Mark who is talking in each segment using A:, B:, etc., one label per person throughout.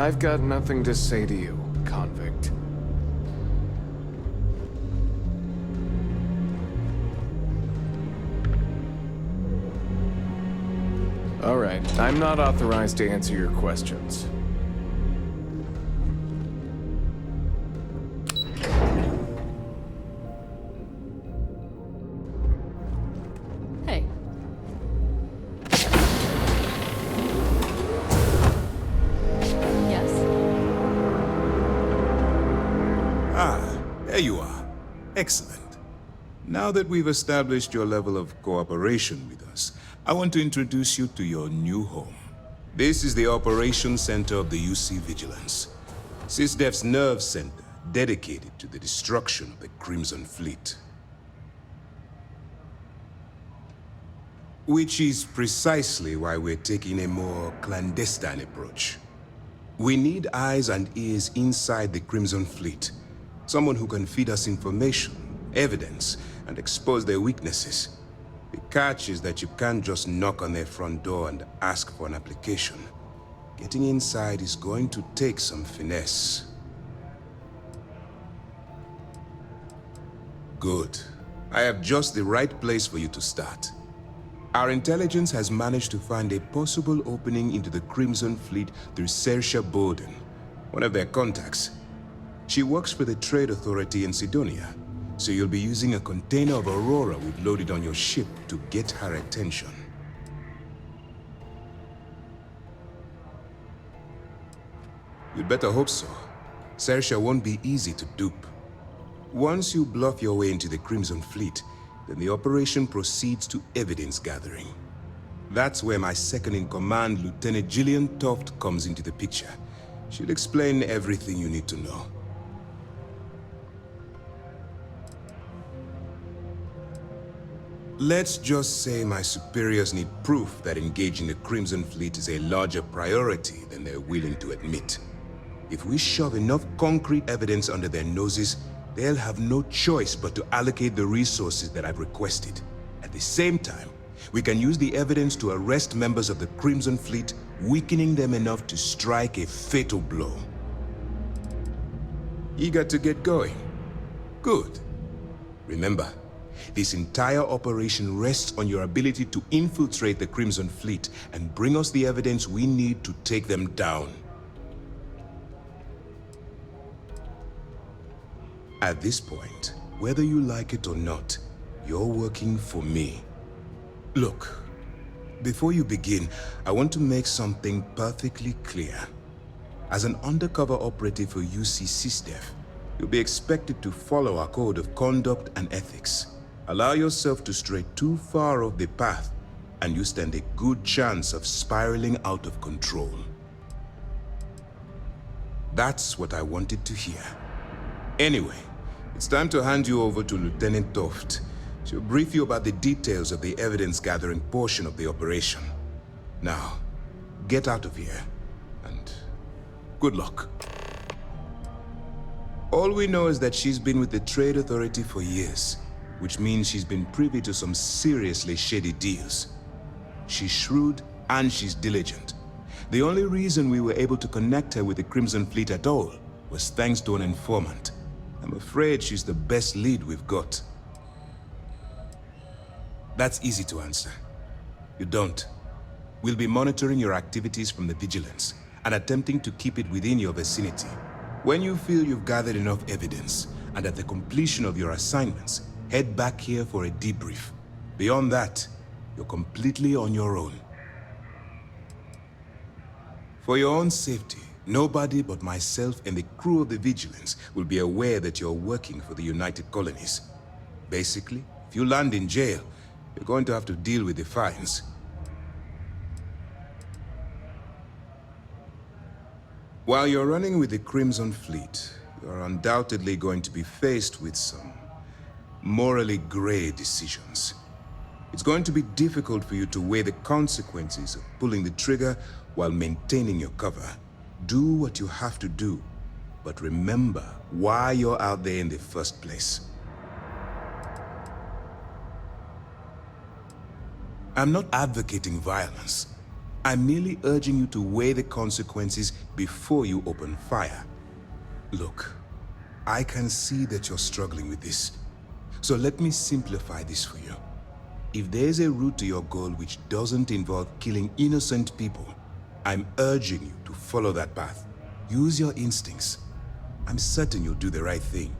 A: I've got nothing to say to you, convict. All right, I'm not authorized to answer your questions.
B: Hey. Yes?
C: There you are. Excellent. Now that we've established your level of cooperation with us, I want to introduce you to your new home. This is the Operations Center of the UC Vigilance, SysDef's nerve center dedicated to the destruction of the Crimson Fleet. Which is precisely why we're taking a more clandestine approach. We need eyes and ears inside the Crimson Fleet. Someone who can feed us information, evidence, and expose their weaknesses. The catch is that you can't just knock on their front door and ask for an application. Getting inside is going to take some finesse. Good. I have just the right place for you to start. Our intelligence has managed to find a possible opening into the Crimson Fleet through Saoirse Bowden, one of their contacts. She works for the Trade Authority in Sidonia, so you'll be using a container of Aurora we've loaded on your ship to get her attention. You'd better hope so. Saoirse won't be easy to dupe. Once you bluff your way into the Crimson Fleet, then the operation proceeds to evidence gathering. That's where my second-in-command, Lieutenant Gillian Toft, comes into the picture. She'll explain everything you need to know. Let's just say my superiors need proof that engaging the Crimson Fleet is a larger priority than they're willing to admit. If we shove enough concrete evidence under their noses, they'll have no choice but to allocate the resources that I've requested. At the same time, we can use the evidence to arrest members of the Crimson Fleet, weakening them enough to strike a fatal blow. Eager to get going? Good. Remember, this entire operation rests on your ability to infiltrate the Crimson Fleet and bring us the evidence we need to take them down. At this point, whether you like it or not, you're working for me. Look, before you begin, I want to make something perfectly clear. As an undercover operative for UC SysDef, you'll be expected to follow our code of conduct and ethics. Allow yourself to stray too far off the path, and you stand a good chance of spiraling out of control. That's what I wanted to hear. Anyway, it's time to hand you over to Lieutenant Toft. She'll brief you about the details of the evidence-gathering portion of the operation. Now, get out of here, and good luck. All we know is that she's been with the Trade Authority for years, which means she's been privy to some seriously shady deals. She's shrewd and she's diligent. The only reason we were able to connect her with the Crimson Fleet at all was thanks to an informant. I'm afraid she's the best lead we've got. That's easy to answer. You don't. We'll be monitoring your activities from the Vigilance and attempting to keep it within your vicinity. When you feel you've gathered enough evidence, and at the completion of your assignments, head back here for a debrief. Beyond that, you're completely on your own. For your own safety, nobody but myself and the crew of the Vigilance will be aware that you're working for the United Colonies. Basically, if you land in jail, you're going to have to deal with the fines. While you're running with the Crimson Fleet, you're undoubtedly going to be faced with some morally gray decisions. It's going to be difficult for you to weigh the consequences of pulling the trigger while maintaining your cover. Do what you have to do, but remember why you're out there in the first place. I'm not advocating violence. I'm merely urging you to weigh the consequences before you open fire. Look, I can see that you're struggling with this. So let me simplify this for you. If there's a route to your goal which doesn't involve killing innocent people, I'm urging you to follow that path. Use your instincts. I'm certain you'll do the right thing.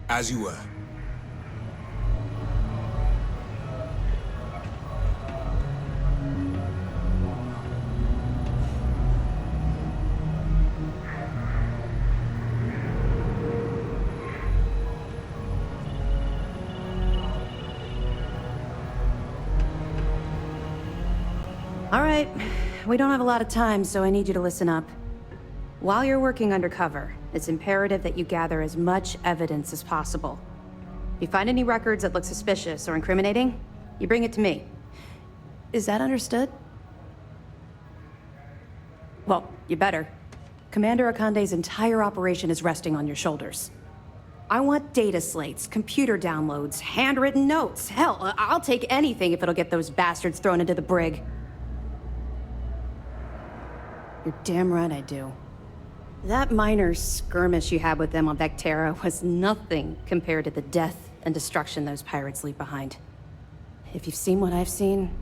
C: As you were.
B: All right, we don't have a lot of time, so I need you to listen up. While you're working undercover, it's imperative that you gather as much evidence as possible. If you find any records that look suspicious or incriminating, you bring it to me. Is that understood? Well, you better. Commander Akande's entire operation is resting on your shoulders. I want data slates, computer downloads, handwritten notes. Hell, I'll take anything if it'll get those bastards thrown into the brig. You're damn right I do. That minor skirmish you had with them on Vectera was nothing compared to the death and destruction those pirates leave behind. If you've seen what I've seen,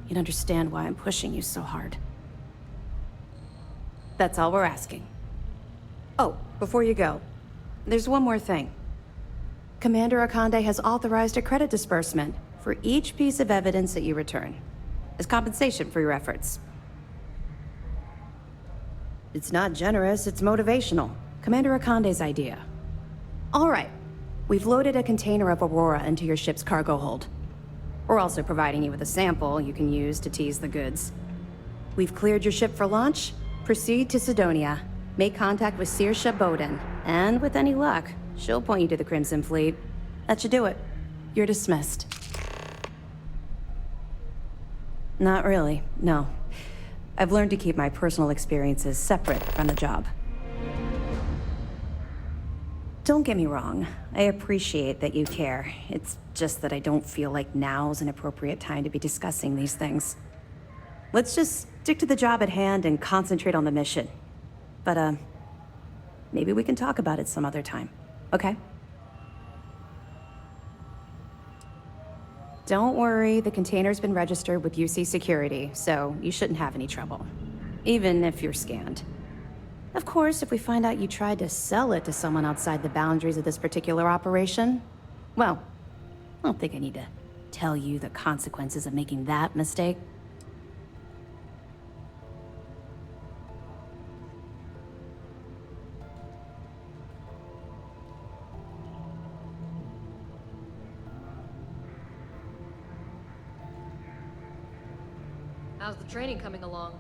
B: you'd understand why I'm pushing you so hard. That's all we're asking. Oh, before you go, there's one more thing. Commander Akande has authorized a credit disbursement for each piece of evidence that you return, as compensation for your efforts. It's not generous, it's motivational. Commander Akande's idea. All right, we've loaded a container of Aurora into your ship's cargo hold. We're also providing you with a sample you can use to tease the goods. We've cleared your ship for launch. Proceed to Sidonia. Make contact with Saoirse Bowden, and with any luck, she'll point you to the Crimson Fleet. That should do it. You're dismissed. Not really, no. I've learned to keep my personal experiences separate from the job. Don't get me wrong, I appreciate that you care. It's just that I don't feel like now's an appropriate time to be discussing these things. Let's just stick to the job at hand and concentrate on the mission. But, maybe we can talk about it some other time, okay? Don't worry, the container's been registered with UC Security, so you shouldn't have any trouble. Even if you're scanned. Of course, if we find out you tried to sell it to someone outside the boundaries of this particular operation, well, I don't think I need to tell you the consequences of making that mistake.
D: How's the training coming along?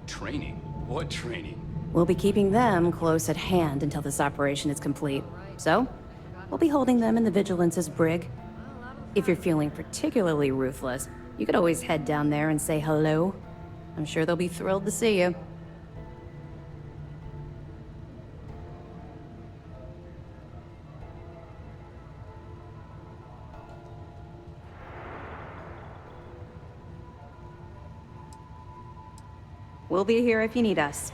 E: Training? What training?
B: We'll be keeping them close at hand until this operation is complete. So, we'll be holding them in the Vigilance's brig. If you're feeling particularly ruthless, you could always head down there and say hello. I'm sure they'll be thrilled to see you. We'll be here if you need us.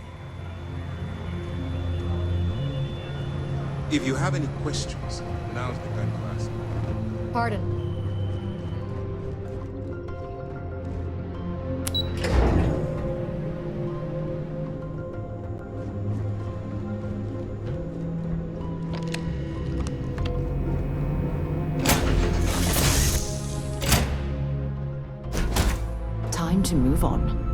C: If you have any questions, now's the time to ask.
D: Pardon.
F: Time to move on.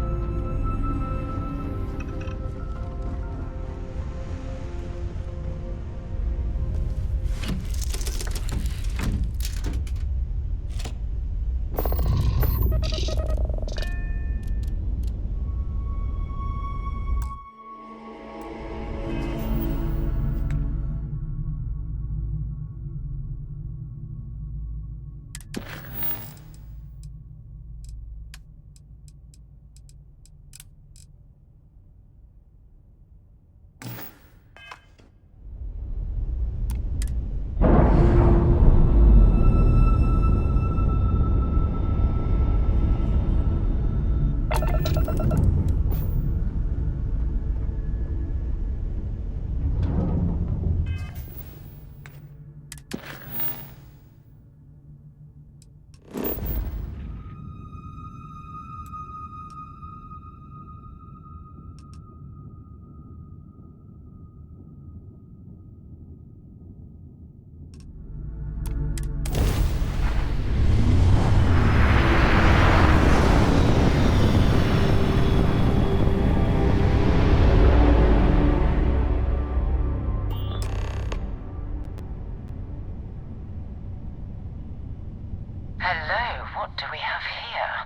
G: What do we have here?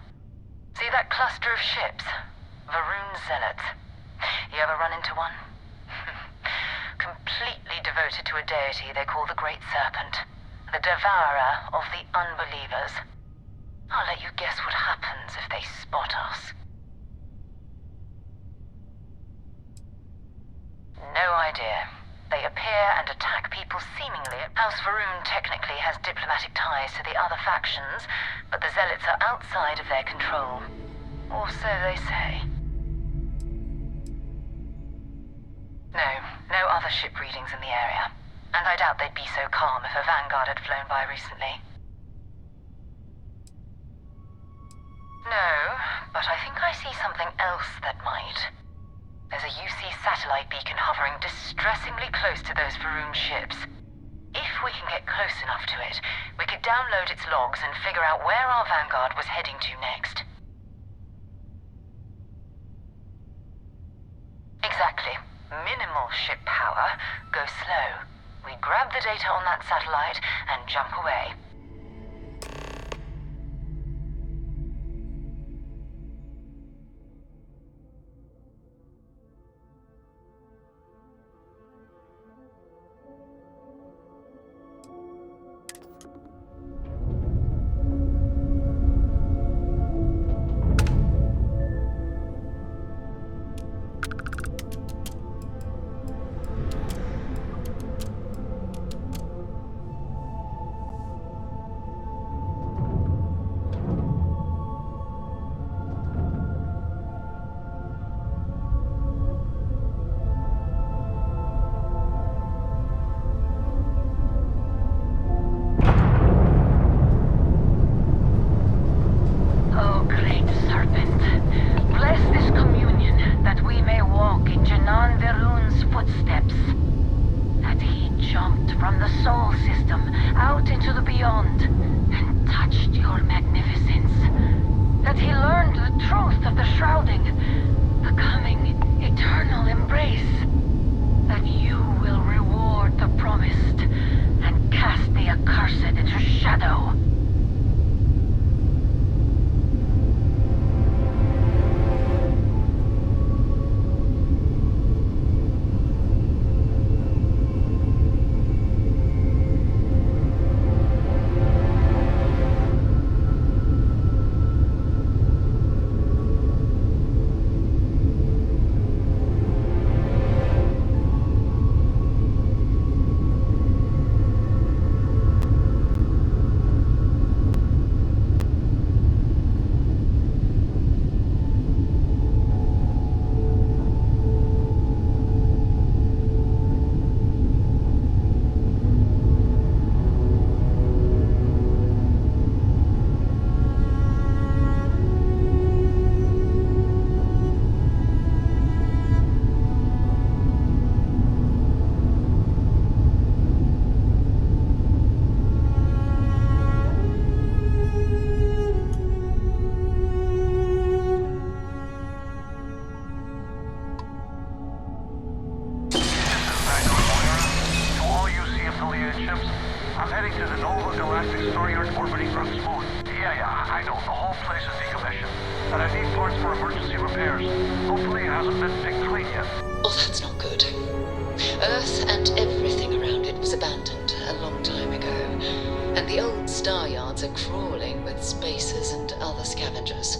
G: See that cluster of ships? Varun Zealots. You ever run into one? Completely devoted to a deity they call the Great Serpent. The devourer of the unbelievers. I'll let you guess what happens if they spot us. No idea. They appear and attack people seemingly. House Varun technically has diplomatic ties to the other factions, but the Zealots are outside of their control. Or so they say. No other ship readings in the area. And I doubt they'd be so calm if a vanguard had flown by recently. No, but I think I see something else that might. There's a UC satellite beacon hovering distressingly close to those Varun ships. If we can get close enough to it, we could download its logs and figure out where our vanguard was heading to next. Exactly. Minimal ship power, go slow. We grab the data on that satellite and jump away.
H: I'm heading to the Nova Galactic Storyard orbiting from the moon. Yeah, I know. The whole place is decommissioned. And I need parts for emergency repairs. Hopefully it hasn't been picked clean yet.
F: Oh, that's not good. Earth and everything around it was abandoned a long time ago. And the old star yards are crawling with spacers and other scavengers.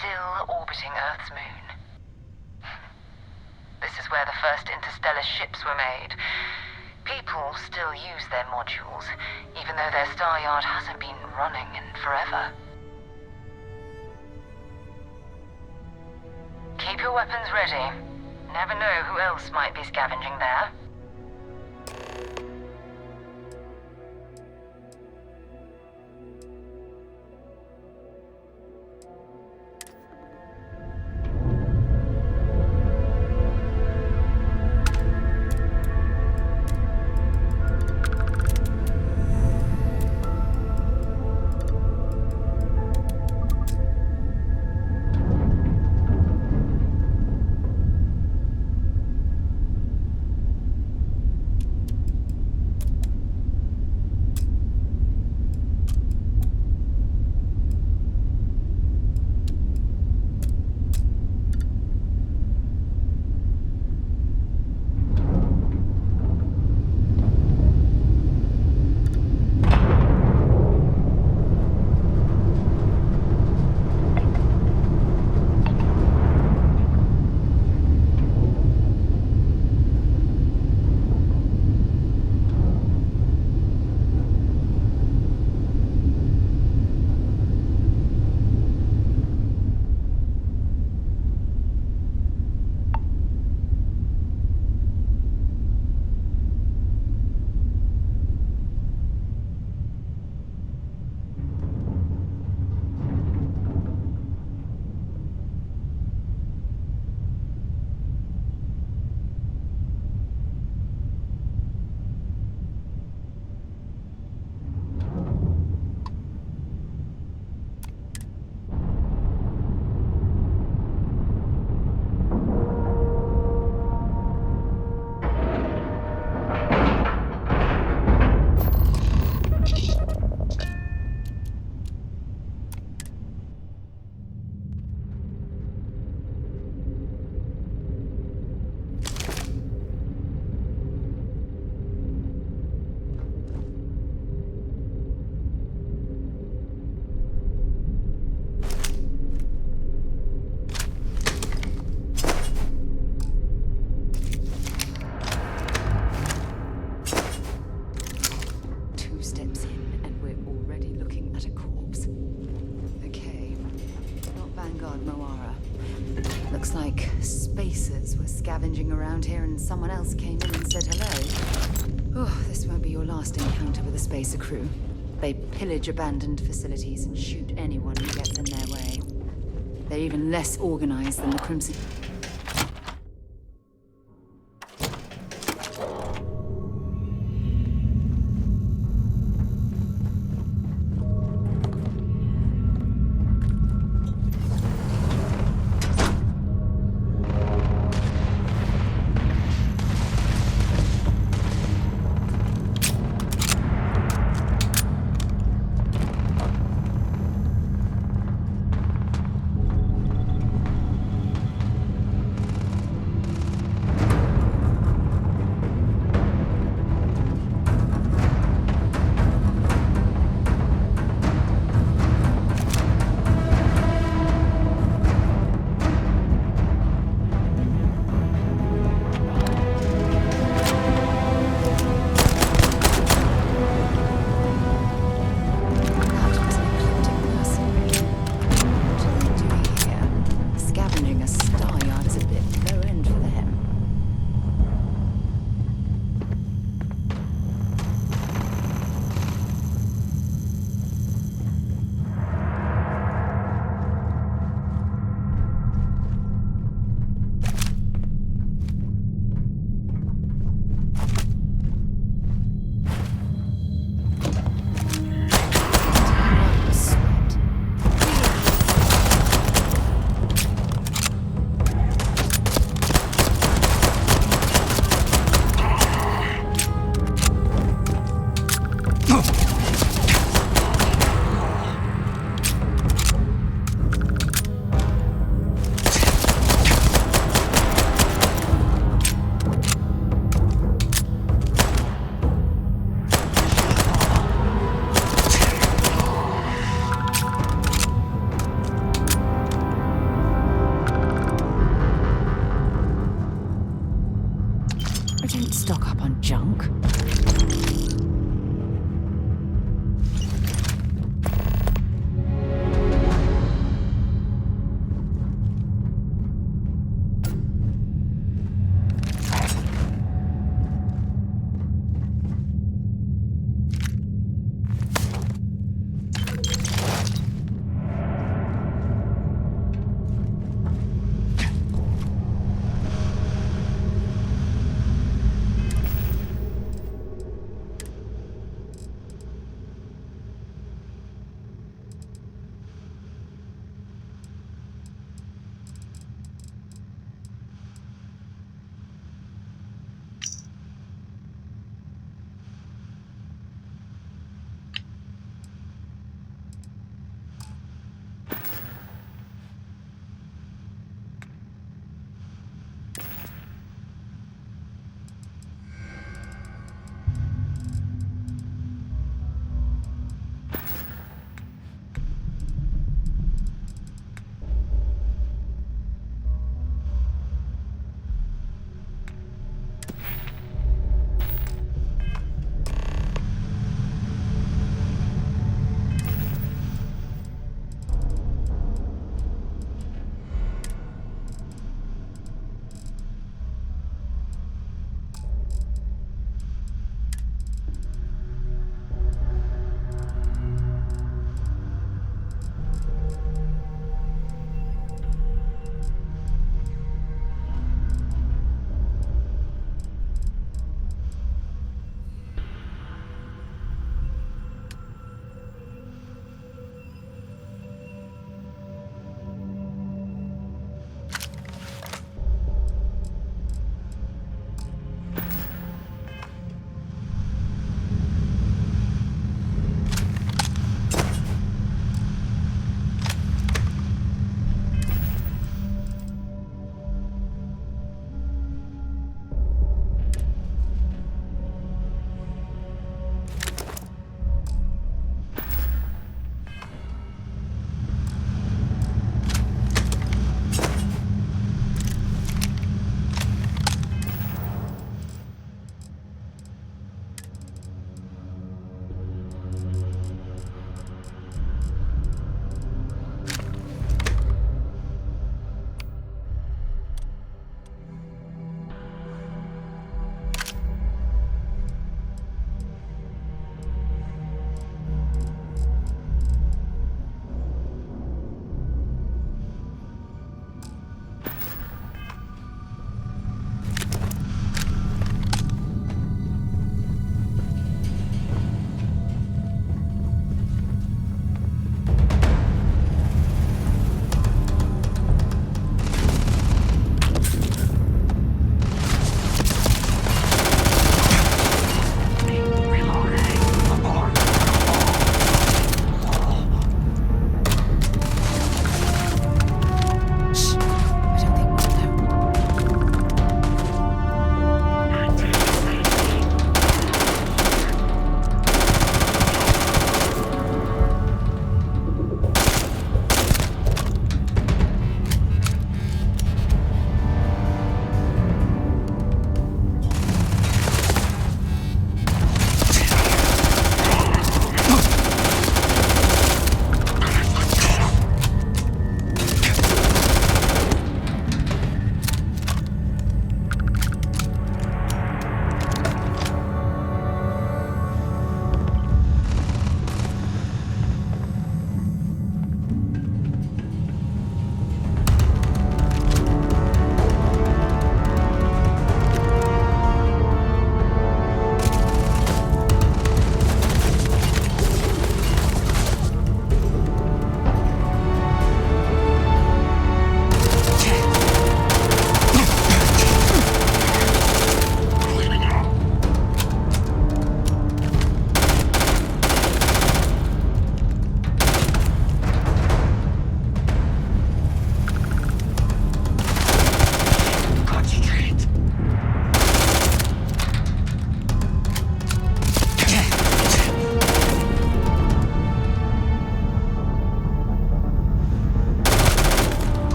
G: still orbiting Earth's moon. This is where the first interstellar ships were made. People still use their modules, even though their star yard hasn't been running in forever. Keep your weapons ready. Never know who else might be scavenging there.
F: Looks like spacers were scavenging around here and someone else came in and said hello. Oh, this won't be your last encounter with a spacer crew. They pillage abandoned facilities and shoot anyone who gets in their way. They're even less organized than the Crimson...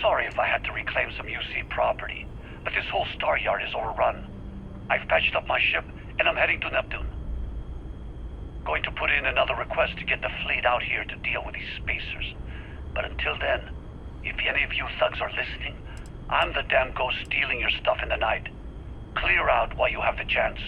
H: Sorry if I had to reclaim some UC property, but this whole star yard is overrun. I've patched up my ship, and I'm heading to Neptune. Going to put in another request to get the fleet out here to deal with these spacers. But until then, if any of you thugs are listening, I'm the damn ghost stealing your stuff in the night. Clear out while you have the chance.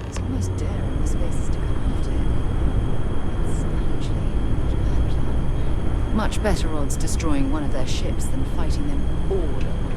F: It's almost daring the spacers to come after him. It's actually not a bad plan. Much better odds destroying one of their ships than fighting them all at once.